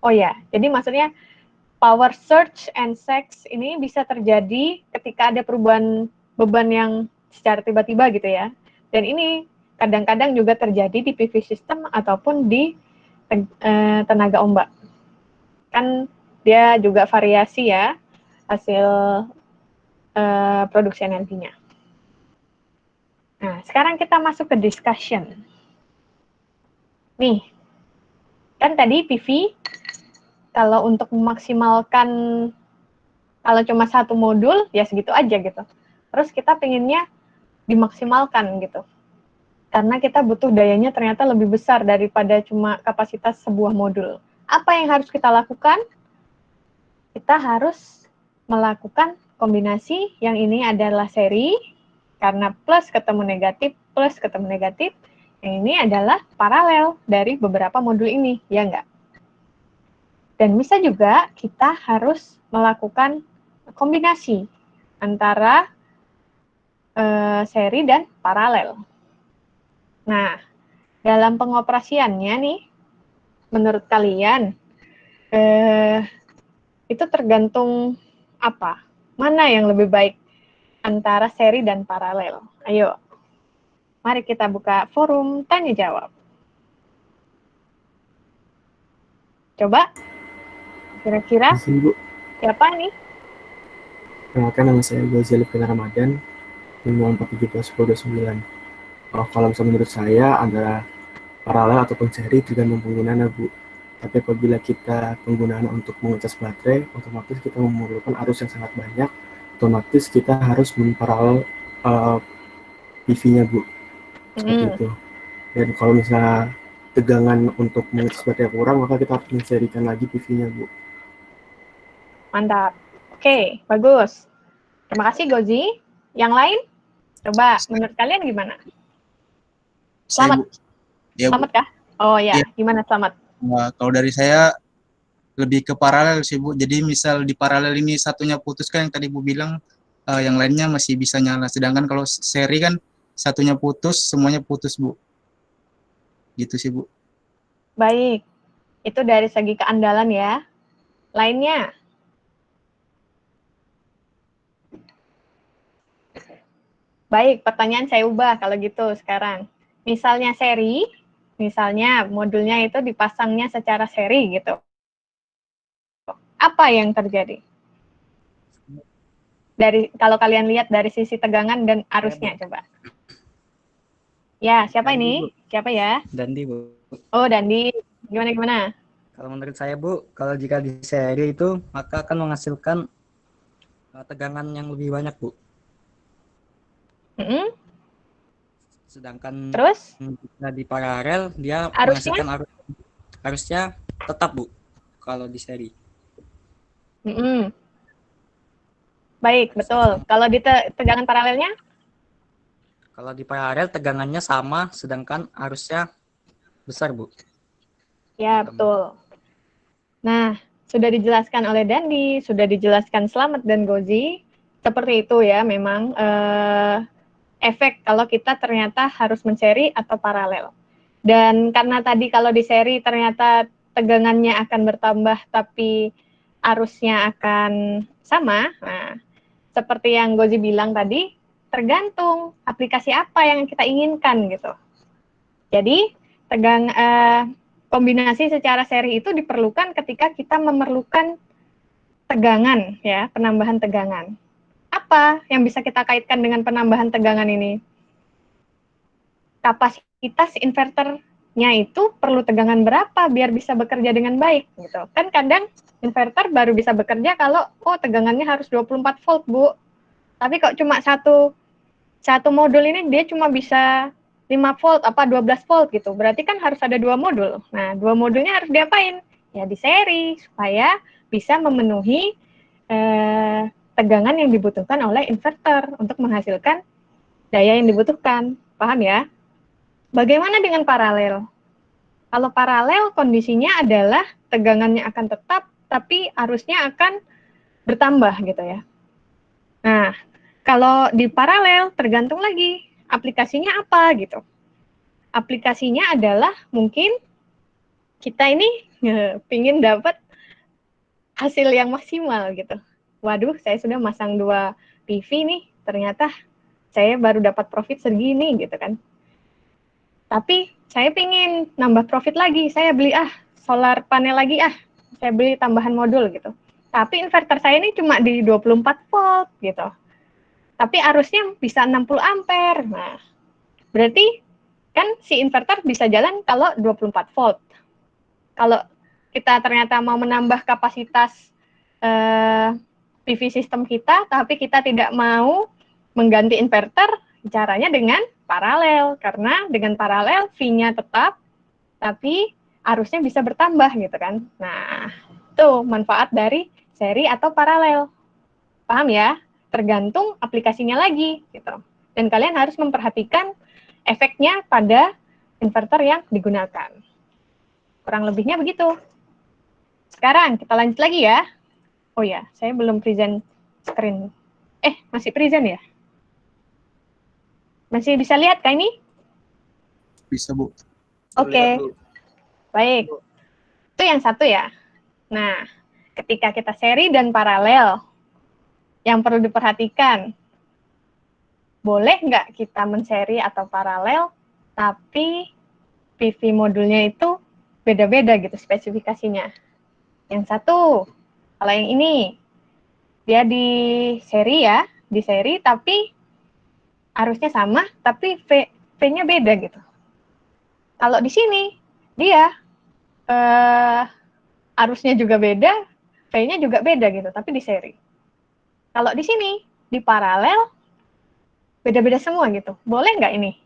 Oh ya, jadi maksudnya power surge and sex ini bisa terjadi ketika ada perubahan beban yang secara tiba-tiba gitu ya. Dan ini kadang-kadang juga terjadi di PV system ataupun di tenaga ombak. Kan dia juga variasi ya hasil produksi energinya. Nah, sekarang kita masuk ke discussion. Nih, kan tadi PV kalau untuk memaksimalkan kalau cuma satu modul ya segitu aja gitu. Terus kita pengennya dimaksimalkan gitu. Karena kita butuh dayanya ternyata lebih besar daripada cuma kapasitas sebuah modul. Apa yang harus kita lakukan? Kita harus melakukan kombinasi yang ini adalah seri, karena plus ketemu negatif, yang ini adalah paralel dari beberapa modul ini, ya enggak? Dan bisa juga kita harus melakukan kombinasi antara seri dan paralel. Nah, dalam pengoperasiannya nih, menurut kalian, itu tergantung apa? Mana yang lebih baik antara seri dan paralel? Ayo, mari kita buka forum tanya jawab. Coba, kira-kira siapa nih? Perkenalkan, nama saya Ghazali Fina Ramadan, nomor 4171029. Kalau misalnya menurut saya antara paralel ataupun seri tergantung penggunaannya, Bu. Tapi apabila kita penggunaan untuk mengecas baterai, otomatis kita memerlukan arus yang sangat banyak, otomatis kita harus memparalel PV-nya, Bu. Seperti itu. Dan kalau misalnya tegangan untuk mengecas baterai kurang, maka kita harus menserikan lagi PV-nya, Bu. Mantap. Oke, bagus. Terima kasih, Gozi. Yang lain? Coba, menurut kalian gimana? Selamat. Ya, Selamat kah? Oh ya, gimana Selamat? Kalau dari saya lebih ke paralel sih, Bu. Jadi misal di paralel ini satunya putus kan yang tadi Bu bilang, yang lainnya masih bisa nyala. Sedangkan kalau seri kan satunya putus, semuanya putus, Bu. Gitu sih, Bu. Baik, itu dari segi keandalan ya. Lainnya? Baik, pertanyaan saya ubah kalau gitu sekarang. Misalnya seri, misalnya modulnya itu dipasangnya secara seri gitu. Apa yang terjadi? Dari kalau kalian lihat dari sisi tegangan dan arusnya, coba. Ya, siapa Dandi, ini? Bu. Siapa ya? Dandi, Bu. Oh, Dandi. Gimana? Kalau menurut saya, Bu, kalau jika di seri itu maka akan menghasilkan tegangan yang lebih banyak, Bu. Sedangkan Terus? jika di paralel dia Arusnya? menghasilkan arusnya tetap, Bu, kalau di seri. Baik, betul. Kalau di tegangan paralelnya? Kalau di paralel tegangannya sama, sedangkan arusnya besar, Bu. Ya, betul. Nah, sudah dijelaskan oleh Dandi, sudah dijelaskan Slamet dan Gozi. Seperti itu ya, memang efek kalau kita ternyata harus menseri atau paralel. Dan karena tadi kalau di seri ternyata tegangannya akan bertambah tapi arusnya akan sama. Nah, seperti yang Gozi bilang tadi, tergantung aplikasi apa yang kita inginkan gitu. Jadi, kombinasi secara seri itu diperlukan ketika kita memerlukan tegangan ya, penambahan tegangan. Apa yang bisa kita kaitkan dengan penambahan tegangan ini? Kapasitas inverternya itu perlu tegangan berapa biar bisa bekerja dengan baik gitu. Kan kadang inverter baru bisa bekerja kalau tegangannya harus 24 volt, Bu. Tapi kok cuma satu modul ini dia cuma bisa 5 volt 12 volt gitu. Berarti kan harus ada 2 modul. Nah, 2 modulnya harus diapain? Ya di seri supaya bisa memenuhi tegangan yang dibutuhkan oleh inverter untuk menghasilkan daya yang dibutuhkan. Paham ya? Bagaimana dengan paralel? Kalau paralel kondisinya adalah tegangannya akan tetap tapi arusnya akan bertambah gitu ya. Nah, kalau di paralel tergantung lagi aplikasinya apa gitu. Aplikasinya adalah mungkin kita ini pingin dapat hasil yang maksimal gitu. Waduh, saya sudah masang 2 PV nih, ternyata saya baru dapat profit segini gitu kan. Tapi saya pingin nambah profit lagi, saya beli solar panel lagi saya beli tambahan modul gitu. Tapi inverter saya ini cuma di 24 volt gitu. Tapi arusnya bisa 60 ampere. Nah, berarti kan si inverter bisa jalan kalau 24 volt. Kalau kita ternyata mau menambah kapasitas PV sistem kita, tapi kita tidak mau mengganti inverter, caranya dengan paralel. Karena dengan paralel V-nya tetap, tapi arusnya bisa bertambah gitu kan. Nah, itu manfaat dari seri atau paralel. Paham ya? Tergantung aplikasinya lagi gitu. Dan kalian harus memperhatikan efeknya pada inverter yang digunakan. Kurang lebihnya begitu. Sekarang kita lanjut lagi ya. Oh ya, saya belum present screen. Masih present ya? Masih bisa lihat kah ini? Bisa, Bu. Oke. Baik. Itu yang satu ya. Nah, ketika kita seri dan paralel, yang perlu diperhatikan, boleh nggak kita menseri atau paralel, tapi PV modulnya itu beda-beda gitu spesifikasinya. Yang satu, kalau yang ini, dia di seri ya, di seri tapi arusnya sama, tapi V-nya beda gitu. Kalau di sini, dia arusnya juga beda, V-nya juga beda gitu, tapi di seri. Kalau di sini, di paralel, beda-beda semua gitu. Boleh nggak ini?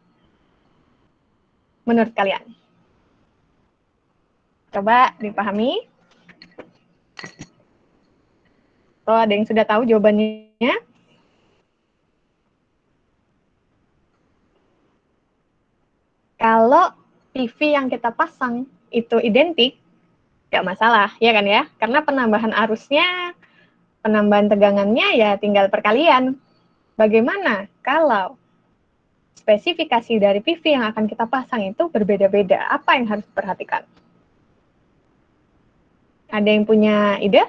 Menurut kalian? Coba dipahami. Atau ada yang sudah tahu jawabannya? Kalau PV yang kita pasang itu identik, nggak masalah, ya kan ya? Karena penambahan arusnya, penambahan tegangannya ya tinggal perkalian. Bagaimana kalau spesifikasi dari PV yang akan kita pasang itu berbeda-beda? Apa yang harus diperhatikan? Ada yang punya ide?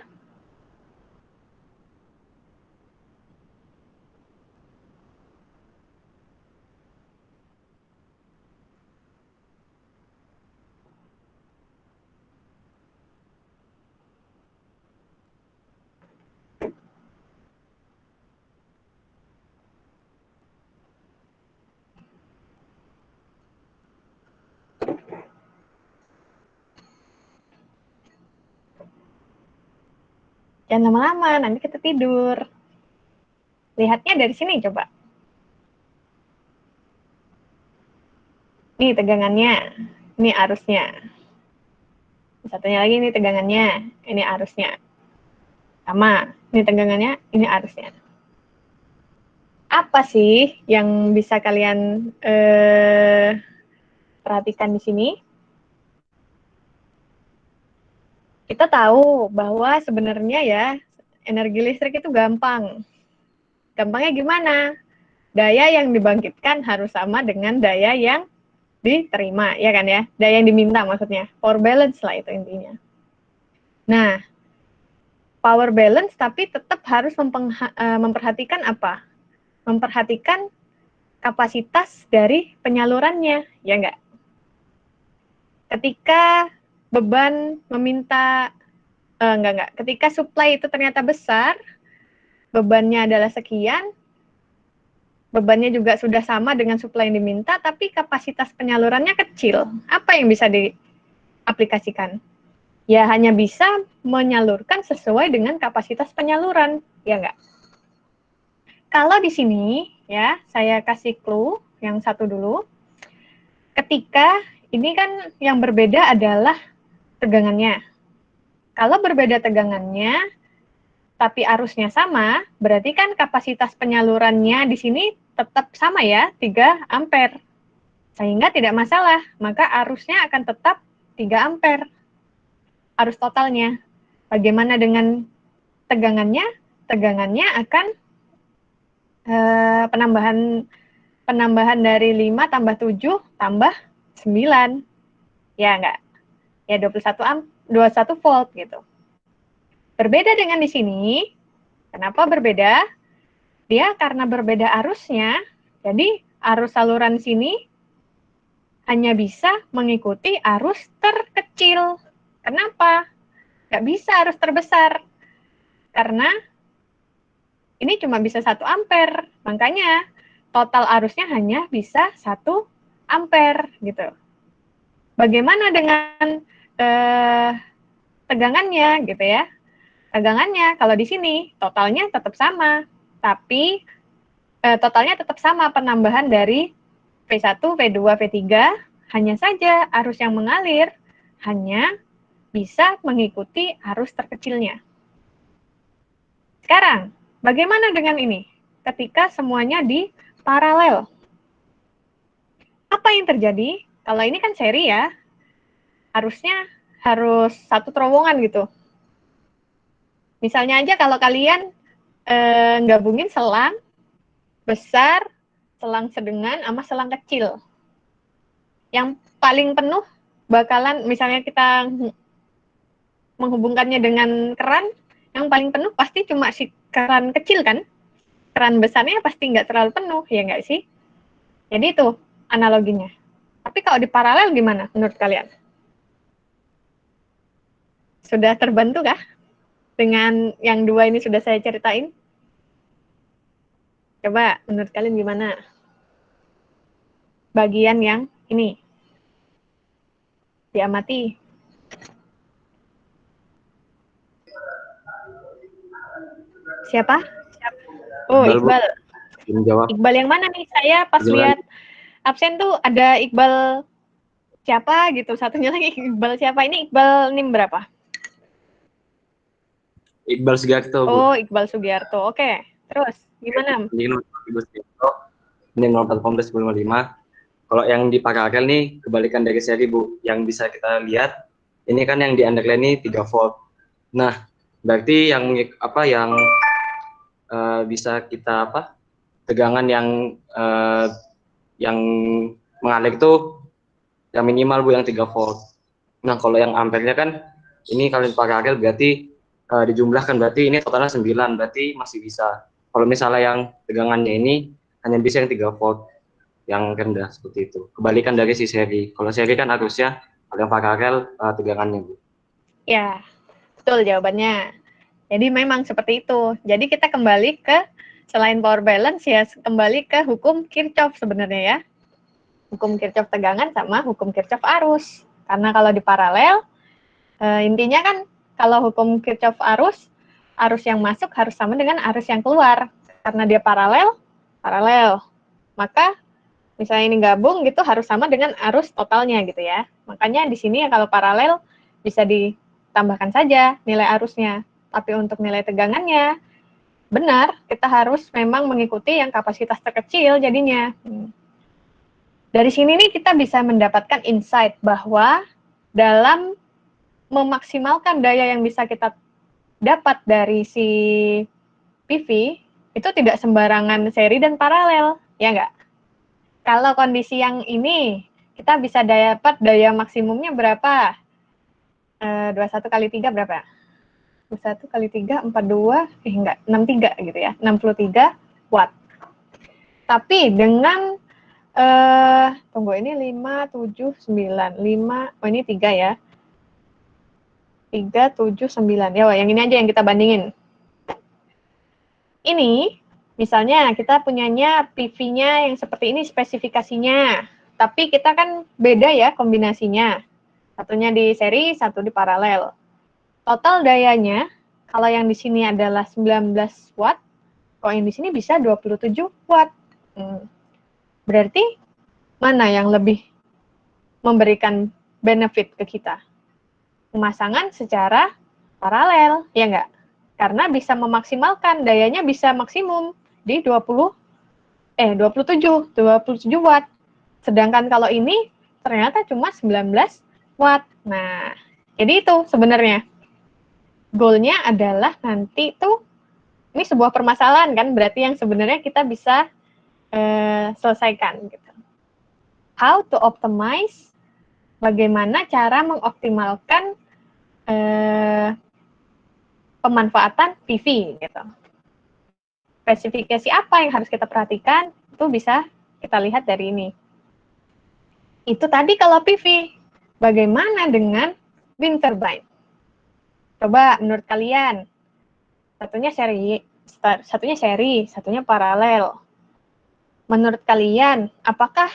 Jangan lama-lama, nanti kita tidur. Lihatnya dari sini coba. Ini tegangannya, ini arusnya. Satunya lagi ini tegangannya, ini arusnya. Sama, ini tegangannya, ini arusnya. Apa sih yang bisa kalian perhatikan di sini? Kita tahu bahwa sebenarnya ya, energi listrik itu gampang. Gampangnya gimana? Daya yang dibangkitkan harus sama dengan daya yang diterima, ya kan ya? Daya yang diminta maksudnya. Power balance lah itu intinya. Nah, power balance tapi tetap harus memperhatikan apa? Memperhatikan kapasitas dari penyalurannya, ya enggak? Ketika beban meminta, enggak. Ketika supply itu ternyata besar, bebannya adalah sekian, bebannya juga sudah sama dengan supply yang diminta, tapi kapasitas penyalurannya kecil. Apa yang bisa diaplikasikan? Ya hanya bisa menyalurkan sesuai dengan kapasitas penyaluran, ya enggak? Kalau di sini, ya, saya kasih clue yang satu dulu. Ketika ini kan yang berbeda adalah tegangannya. Kalau berbeda tegangannya, tapi arusnya sama, berarti kan kapasitas penyalurannya di sini tetap sama ya, 3 ampere. Sehingga tidak masalah, maka arusnya akan tetap 3 ampere. Arus totalnya. Bagaimana dengan tegangannya? Tegangannya akan penambahan dari 5 tambah 7 tambah 9. Ya enggak? Ya 21 volt gitu. Berbeda dengan di sini. Kenapa berbeda? Dia karena berbeda arusnya, jadi arus saluran sini hanya bisa mengikuti arus terkecil. Kenapa? Nggak bisa arus terbesar. Karena ini cuma bisa 1 ampere. Makanya total arusnya hanya bisa 1 ampere gitu. Bagaimana dengan tegangannya gitu ya? Tegangannya kalau di sini totalnya tetap sama, tapi totalnya tetap sama penambahan dari V1, V2, V3, hanya saja arus yang mengalir hanya bisa mengikuti arus terkecilnya. Sekarang, bagaimana dengan ini? Ketika semuanya di paralel. Apa yang terjadi? Kalau ini kan seri ya, arusnya harus satu terowongan gitu. Misalnya aja kalau kalian gabungin selang besar, selang sedengan, sama selang kecil. Yang paling penuh bakalan, misalnya kita menghubungkannya dengan keran, yang paling penuh pasti cuma si keran kecil kan? Keran besarnya pasti nggak terlalu penuh, ya nggak sih? Jadi itu analoginya. Tapi kalau di paralel gimana menurut kalian? Sudah terbantu kah? Dengan yang dua ini sudah saya ceritain? Coba menurut kalian gimana? Bagian yang ini. Diamati. Siapa? Oh, Iqbal. Iqbal yang mana nih? Saya pas lihat absen tuh ada Iqbal siapa gitu. Satunya lagi Iqbal siapa? Ini Iqbal NIM berapa? Iqbal Sugiarto, Bu. Oh, Iqbal Sugiarto. Oke. Terus gimana? Ini Iqbal Sugiarto. Ini 0418 Kalau yang di paralel nih kebalikan dari seri, Bu. Yang bisa kita lihat ini kan yang di underline ini 3 volt. Nah, berarti yang bisa kita tegangan yang mengalir itu yang minimal, Bu, yang 3 volt. Nah, kalau yang ampernya kan ini kalau paralel berarti dijumlahkan, berarti ini totalnya 9, berarti masih bisa. Kalau misalnya yang tegangannya ini hanya bisa yang 3 volt yang rendah, seperti itu. Kebalikan dari si seri. Kalau seri kan harusnya kalau yang paralel tegangannya, Bu. Ya, betul jawabannya. Jadi memang seperti itu. Jadi kita kembali ke, selain power balance ya, kembali ke hukum Kirchhoff sebenarnya ya. Hukum Kirchhoff tegangan sama hukum Kirchhoff arus. Karena kalau di paralel, intinya kan kalau hukum Kirchhoff arus yang masuk harus sama dengan arus yang keluar. Karena dia paralel. Maka misalnya ini gabung gitu harus sama dengan arus totalnya gitu ya. Makanya di sini ya kalau paralel bisa ditambahkan saja nilai arusnya. Tapi untuk nilai tegangannya, benar, kita harus memang mengikuti yang kapasitas terkecil jadinya. Dari sini nih kita bisa mendapatkan insight bahwa dalam memaksimalkan daya yang bisa kita dapat dari si PV, itu tidak sembarangan seri dan paralel, ya nggak? Kalau kondisi yang ini, kita bisa dapat daya maksimumnya berapa? 21 kali 3 berapa? 21 kali 3, 42, enggak, 63 gitu ya, 63 watt. Tapi dengan, tunggu ini 5, 7, 9, 5, oh ini 3 ya. 3, 7, 9, ya yang ini aja yang kita bandingin. Ini, misalnya kita punyanya PV-nya yang seperti ini spesifikasinya, tapi kita kan beda ya kombinasinya. Satunya di seri, satu di paralel. Total dayanya, kalau yang di sini adalah 19 watt, kalau yang di sini bisa 27 watt. Berarti mana yang lebih memberikan benefit ke kita? Pemasangan secara paralel, ya enggak? Karena bisa memaksimalkan, dayanya bisa maksimum di 27 watt. Sedangkan kalau ini ternyata cuma 19 watt. Nah, jadi itu sebenarnya. Goalnya adalah nanti tuh, ini sebuah permasalahan kan, berarti yang sebenarnya kita bisa selesaikan gitu. How to optimize bagaimana cara mengoptimalkan pemanfaatan PV gitu. Spesifikasi apa yang harus kita perhatikan itu bisa kita lihat dari ini. Itu tadi kalau PV. Bagaimana dengan wind turbine? Coba menurut kalian, satunya seri, satunya paralel. Menurut kalian, apakah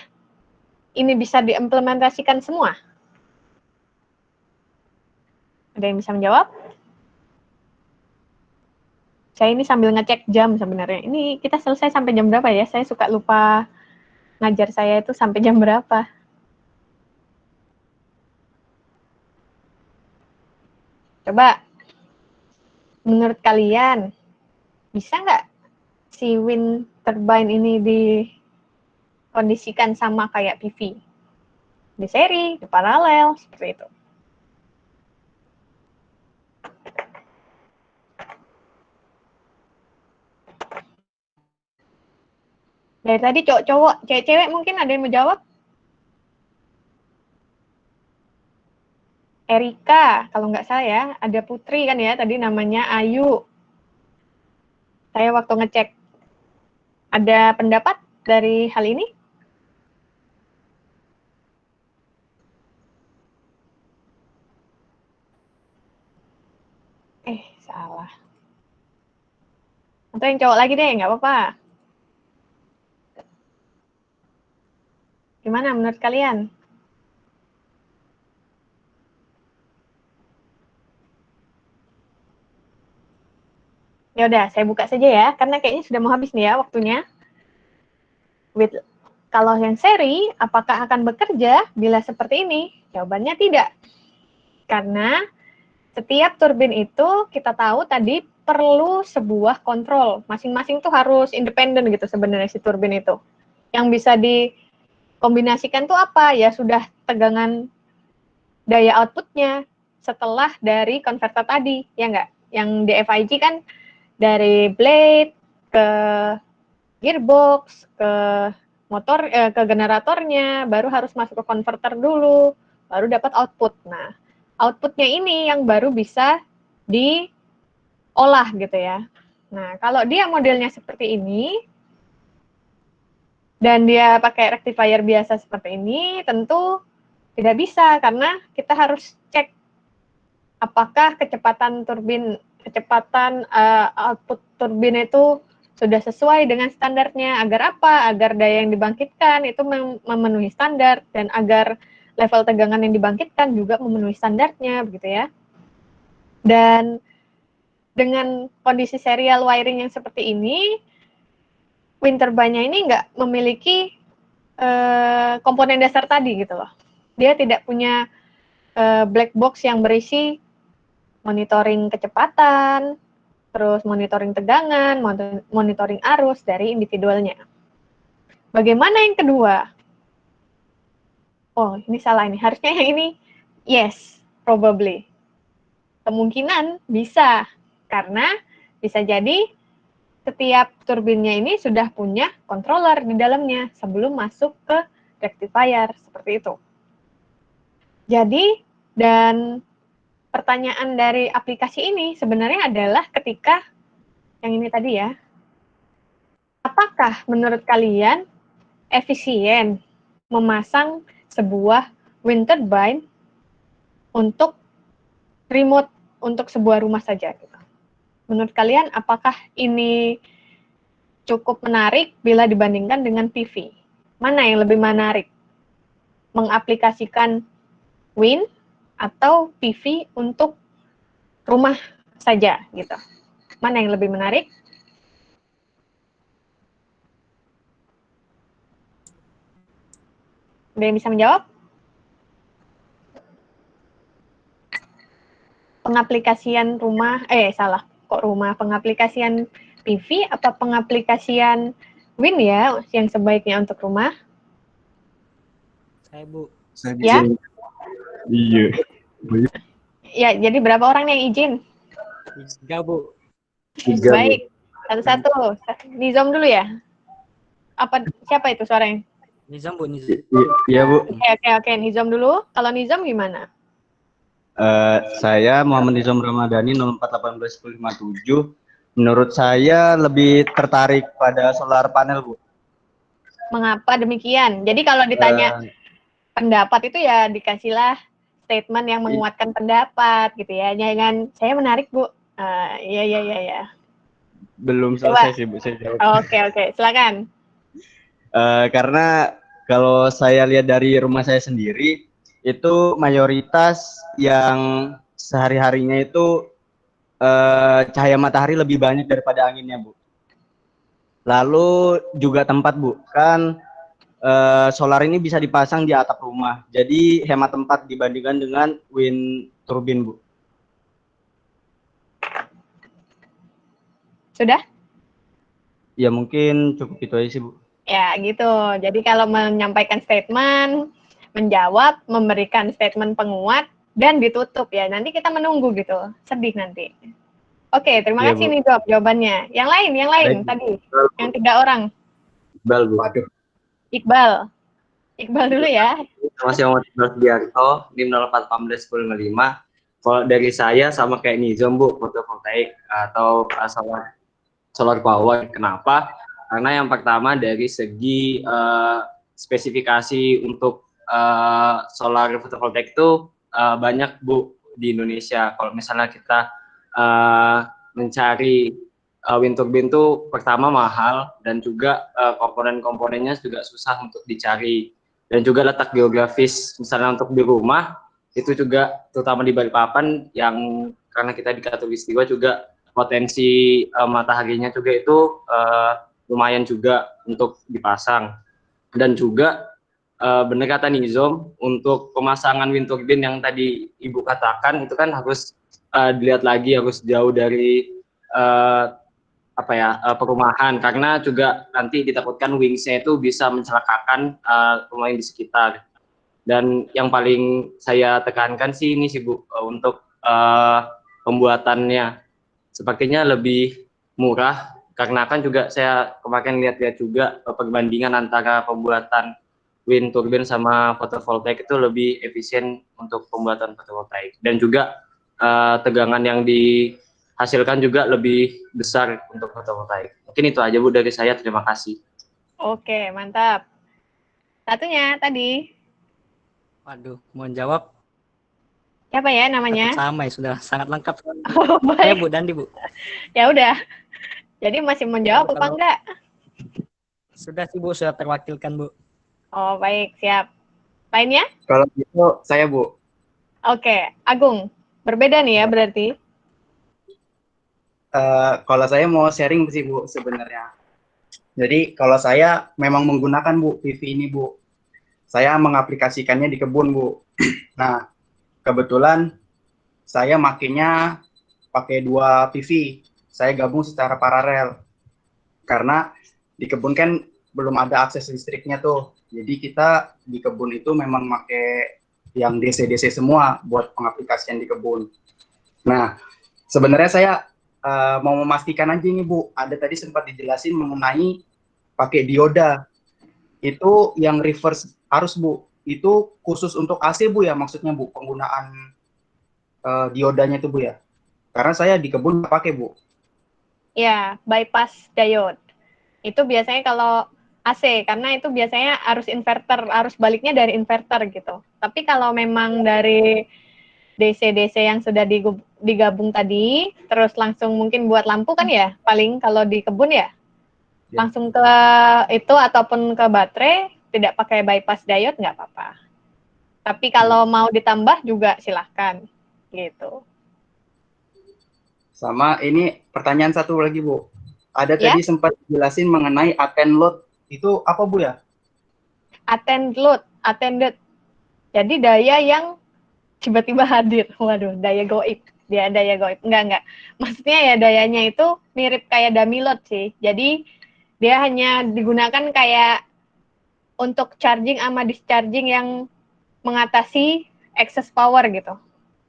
ini bisa diimplementasikan semua? Ada yang bisa menjawab? Saya ini sambil ngecek jam sebenarnya. Ini kita selesai sampai jam berapa ya? Saya suka lupa ngajar saya itu sampai jam berapa. Coba, menurut kalian, bisa nggak si wind turbine ini dikondisikan sama kayak PV? Di seri, di paralel, seperti itu. Dari tadi cowok-cowok, cewek-cewek mungkin ada yang mau jawab? Erika, kalau nggak salah ya, ada Putri kan ya, tadi namanya Ayu. Saya waktu ngecek. Ada pendapat dari hal ini? Salah. Atau yang cowok lagi deh, nggak apa-apa. Gimana menurut kalian? Ya udah, saya buka saja ya, karena kayaknya sudah mau habis nih ya waktunya. Kalau yang seri, apakah akan bekerja bila seperti ini? Jawabannya tidak. Karena setiap turbin itu kita tahu tadi perlu sebuah kontrol. Masing-masing tuh harus independen gitu sebenarnya si turbin itu. Yang bisa dikombinasikan tuh apa? Ya sudah tegangan daya outputnya setelah dari konverter tadi, ya enggak? Yang di FIG kan dari blade ke gearbox, ke motor, ke generatornya, baru harus masuk ke konverter dulu, baru dapat output. Nah, outputnya ini yang baru bisa diolah gitu ya. Nah, kalau dia modelnya seperti ini, dan dia pakai rectifier biasa seperti ini, tentu tidak bisa, karena kita harus cek apakah kecepatan output turbin itu sudah sesuai dengan standarnya. Agar apa? Agar daya yang dibangkitkan itu memenuhi standar, dan agar level tegangan yang dibangkitkan juga memenuhi standarnya, begitu ya. Dan dengan kondisi serial wiring yang seperti ini, wind turbine-nya ini nggak memiliki komponen dasar tadi gitu loh. Dia tidak punya black box yang berisi monitoring kecepatan, terus monitoring tegangan, monitoring arus dari individualnya. Bagaimana yang kedua? Oh, ini salah ini. Harusnya yang ini yes, probably. Kemungkinan bisa, karena bisa jadi setiap turbinnya ini sudah punya controller di dalamnya sebelum masuk ke rectifier, seperti itu. Jadi, dan pertanyaan dari aplikasi ini sebenarnya adalah ketika yang ini tadi ya, apakah menurut kalian efisien memasang sebuah wind turbine untuk remote untuk sebuah rumah saja? Menurut kalian apakah ini cukup menarik bila dibandingkan dengan PV? Mana yang lebih menarik? Mengaplikasikan wind atau PV untuk rumah saja gitu. Mana yang lebih menarik? Ada yang bisa menjawab? Pengaplikasian rumah, pengaplikasian PV atau pengaplikasian wind ya yang sebaiknya untuk rumah? Saya, Bu. Ya? Iya. Ya, jadi berapa orang yang izin? 3, Bu. 3. Baik, satu-satu. Nizam dulu ya? Siapa itu suaranya? Nizam Bu, Nizam. Iya Bu. Oke. Nizam dulu. Kalau Nizam gimana? Saya Muhammad Nizam Ramadhani 04181057. Menurut saya lebih tertarik pada solar panel Bu. Mengapa demikian? Jadi kalau ditanya pendapat itu ya dikasihlah statement yang menguatkan pendapat gitu ya. Jangan saya menarik Bu. Iya. Belum Coba. selesai sih Bu, saya jawab. Oke, silakan. Karena kalau saya lihat dari rumah saya sendiri, itu mayoritas yang sehari-harinya itu cahaya matahari lebih banyak daripada anginnya Bu. Lalu juga tempat Bu, kan solar ini bisa dipasang di atap rumah, jadi hemat tempat dibandingkan dengan wind turbine Bu. Sudah? Ya mungkin cukup itu aja sih Bu. Ya gitu. Jadi kalau menyampaikan statement, menjawab, memberikan statement penguat, dan ditutup ya. Nanti kita menunggu gitu. Sedih nanti. Oke, terima Iya, kasih Bu. nih Job jawabannya. Yang lain Baik, Bu. tadi. Yang 3 orang. Iqbal Bu. Iqbal dulu ya. Masih Muhammad Iqbal Sudiarto, NIM 04181055. Kalau dari saya sama kayak Nizam Bu, fotovoltaik atau solar power. Kenapa? Karena yang pertama dari segi spesifikasi untuk solar fotovoltaik itu banyak Bu di Indonesia. Kalau misalnya kita mencari wind turbine itu pertama mahal dan juga komponen-komponennya juga susah untuk dicari, dan juga letak geografis misalnya untuk di rumah itu juga terutama di Balikpapan yang karena kita di Katulistiwa juga potensi mataharinya juga itu lumayan juga untuk dipasang. Dan juga benar kata Nizam, untuk pemasangan wind turbine yang tadi Ibu katakan itu kan harus dilihat lagi, harus jauh dari perumahan, karena juga nanti ditakutkan wingsnya itu bisa mencelakakan rumah yang di sekitar. Dan yang paling saya tekankan sih ini sih Bu, untuk pembuatannya sepertinya lebih murah, karena kan juga saya kemarin lihat-lihat juga perbandingan antara pembuatan wind turbine sama fotovoltaik itu lebih efisien untuk pembuatan fotovoltaik, dan juga tegangan yang dihasilkan juga lebih besar untuk fotovoltaik. Mungkin itu aja Bu dari saya, terima kasih. Oke, mantap. Satunya tadi. Waduh, mohon jawab. Siapa ya namanya? Sama ya, sudah sangat lengkap. Oh, Saya baik. Bu, Dandi Bu. Ya udah. Jadi masih menjawab apa enggak? Sudah sih Bu, sudah terwakilkan Bu. Oh, baik, siap. Lainnya? Kalau gitu saya Bu. Oke, Agung. Berbeda nih ya berarti. Kalau saya mau sharing sih Bu sebenarnya. Jadi kalau saya memang menggunakan Bu PV ini Bu. Saya mengaplikasikannya di kebun Bu. Nah, kebetulan saya makinnya pakai 2 PV. Saya gabung secara paralel. Karena di kebun kan belum ada akses listriknya tuh. Jadi kita di kebun itu memang pakai yang DC-DC semua buat pengaplikasian di kebun. Nah, sebenarnya saya mau memastikan aja nih Bu, ada tadi sempat dijelasin mengenai pakai dioda. Itu yang reverse arus Bu, itu khusus untuk AC Bu ya maksudnya Bu, penggunaan diodanya itu Bu ya. Karena saya di kebun nggak pakai Bu. Ya, bypass diode. Itu biasanya kalau AC, karena itu biasanya arus inverter, arus baliknya dari inverter gitu. Tapi kalau memang dari DC-DC yang sudah digabung tadi, terus langsung mungkin buat lampu kan ya, paling kalau di kebun ya, langsung ke itu ataupun ke baterai, tidak pakai bypass diode nggak apa-apa. Tapi kalau mau ditambah juga silahkan, gitu. Sama ini pertanyaan satu lagi Bu. Ada Ya? tadi sempat jelasin mengenai attend load, itu apa Bu ya? Attended. Jadi daya yang tiba-tiba hadir. Waduh, daya goib. Dia daya goib. Enggak. Maksudnya ya dayanya itu mirip kayak dummy load sih. Jadi dia hanya digunakan kayak untuk charging sama discharging yang mengatasi excess power gitu.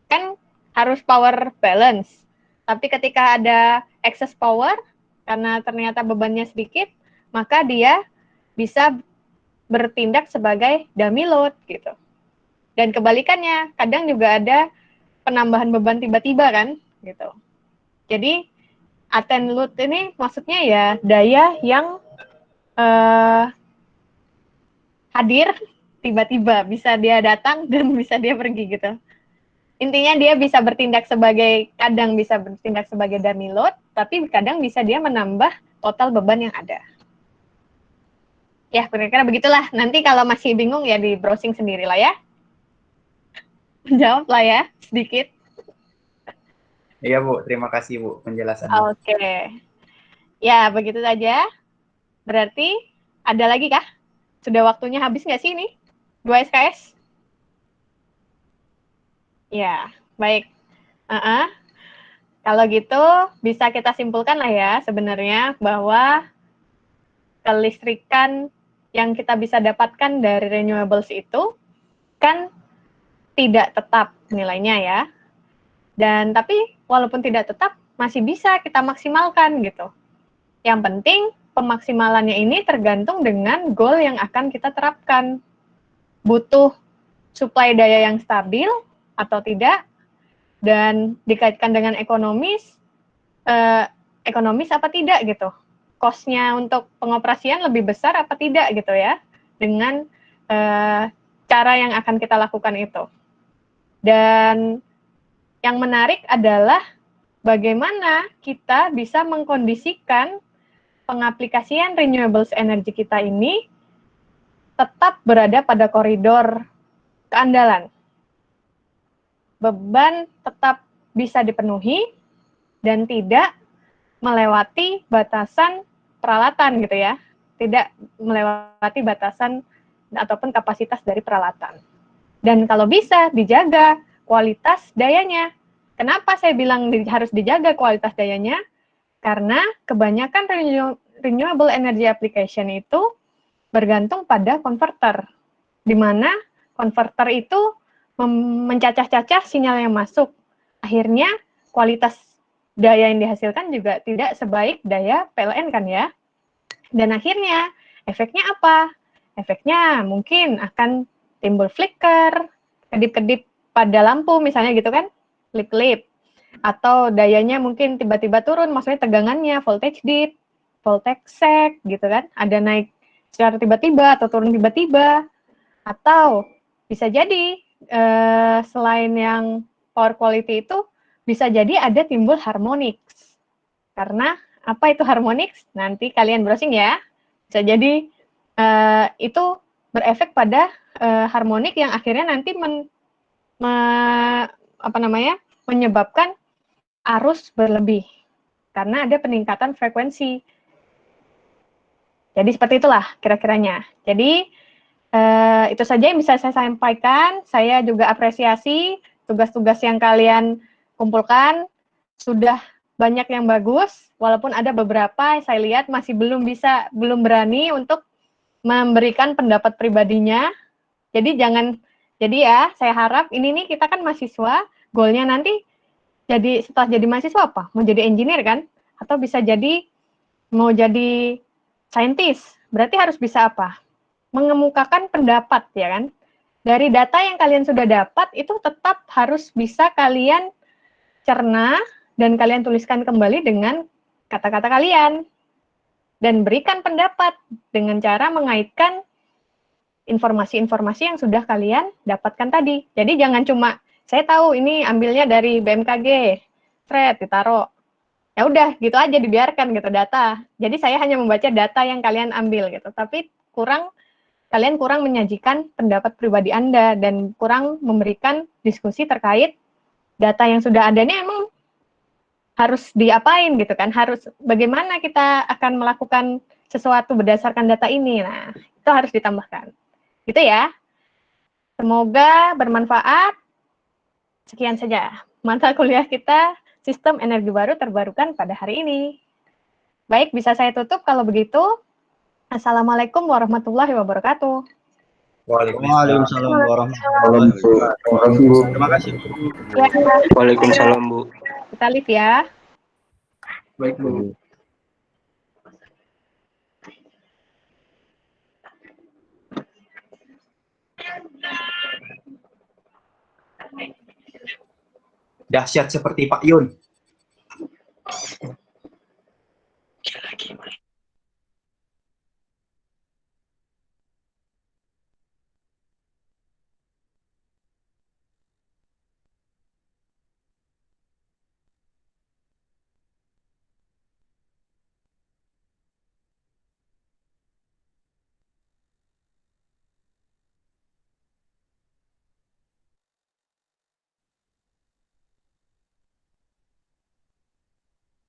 Kan harus power balance. Tapi ketika ada excess power, karena ternyata bebannya sedikit, maka dia bisa bertindak sebagai dummy load gitu. Dan kebalikannya, kadang juga ada penambahan beban tiba-tiba kan gitu. Jadi attend load ini maksudnya ya daya yang hadir tiba-tiba, bisa dia datang dan bisa dia pergi gitu. Intinya dia bisa bertindak sebagai, kadang bisa bertindak sebagai dummy load, tapi kadang bisa dia menambah total beban yang ada. Ya, kira-kira begitulah. Nanti kalau masih bingung ya di browsing sendiri lah ya. Menjawab lah ya, sedikit. Iya Bu, terima kasih Bu penjelasannya. Oke. Ya, begitu saja. Berarti ada lagi kah? Sudah waktunya habis nggak sih ini? 2 SKS? Ya, baik. Kalau gitu bisa kita simpulkan lah ya sebenarnya bahwa kelistrikan yang kita bisa dapatkan dari renewables itu kan tidak tetap nilainya ya. Dan tapi walaupun tidak tetap masih bisa kita maksimalkan gitu. Yang penting pemaksimalannya ini tergantung dengan goal yang akan kita terapkan. Butuh suplai daya yang stabil atau tidak, dan dikaitkan dengan ekonomis apa tidak gitu. Cost-nya untuk pengoperasian lebih besar apa tidak gitu ya, dengan cara yang akan kita lakukan itu. Dan yang menarik adalah bagaimana kita bisa mengkondisikan pengaplikasian renewables energy kita ini tetap berada pada koridor keandalan. Beban tetap bisa dipenuhi dan tidak melewati batasan peralatan gitu ya. Tidak melewati batasan ataupun kapasitas dari peralatan. Dan kalau bisa dijaga kualitas dayanya. Kenapa saya bilang harus dijaga kualitas dayanya? Karena kebanyakan renewable energy application itu bergantung pada konverter, di mana konverter itu mencacah-cacah sinyal yang masuk. Akhirnya kualitas daya yang dihasilkan juga tidak sebaik daya PLN kan ya. Dan akhirnya efeknya apa? Efeknya mungkin akan timbul flicker, kedip-kedip pada lampu misalnya gitu kan, lip-lip. Atau dayanya mungkin tiba-tiba turun, maksudnya tegangannya, voltage dip, voltage sag gitu kan, ada naik secara tiba-tiba atau turun tiba-tiba. Atau bisa jadi selain yang power quality itu, bisa jadi ada timbul harmonics. Karena apa itu harmonics? Nanti kalian browsing ya. Bisa jadi itu berefek pada harmonik yang akhirnya nanti menyebabkan arus berlebih karena ada peningkatan frekuensi. Jadi seperti itulah kira-kiranya. Jadi itu saja yang bisa saya sampaikan. Saya juga apresiasi tugas-tugas yang kalian kumpulkan. Sudah banyak yang bagus, walaupun ada beberapa saya lihat masih belum berani untuk memberikan pendapat pribadinya. Jadi ya, saya harap ini nih kita kan mahasiswa, goalnya nanti setelah jadi mahasiswa apa? Mau jadi engineer kan? Atau bisa jadi mau jadi scientist. Berarti harus bisa apa? Mengemukakan pendapat ya kan? Dari data yang kalian sudah dapat itu tetap harus bisa kalian cerna dan kalian tuliskan kembali dengan kata-kata kalian. Dan berikan pendapat dengan cara mengaitkan informasi-informasi yang sudah kalian dapatkan tadi. Jadi jangan cuma saya tahu ini ambilnya dari BMKG, ditaruh. Ya udah gitu aja dibiarkan gitu data. Jadi saya hanya membaca data yang kalian ambil gitu. Tapi kalian kurang menyajikan pendapat pribadi Anda dan kurang memberikan diskusi terkait data yang sudah ada ini emang harus diapain gitu kan? Harus bagaimana kita akan melakukan sesuatu berdasarkan data ini. Nah, itu harus ditambahkan. Gitu ya. Semoga bermanfaat. Sekian saja mata kuliah kita Sistem Energi Baru Terbarukan pada hari ini. Baik, bisa saya tutup kalau begitu. Assalamualaikum warahmatullahi wabarakatuh. Waalaikumsalam warahmatullahi wabarakatuh. Terima kasih Bu. Waalaikumsalam Bu. Kita live ya. Baik Bu. dahsyat seperti Pak Yun.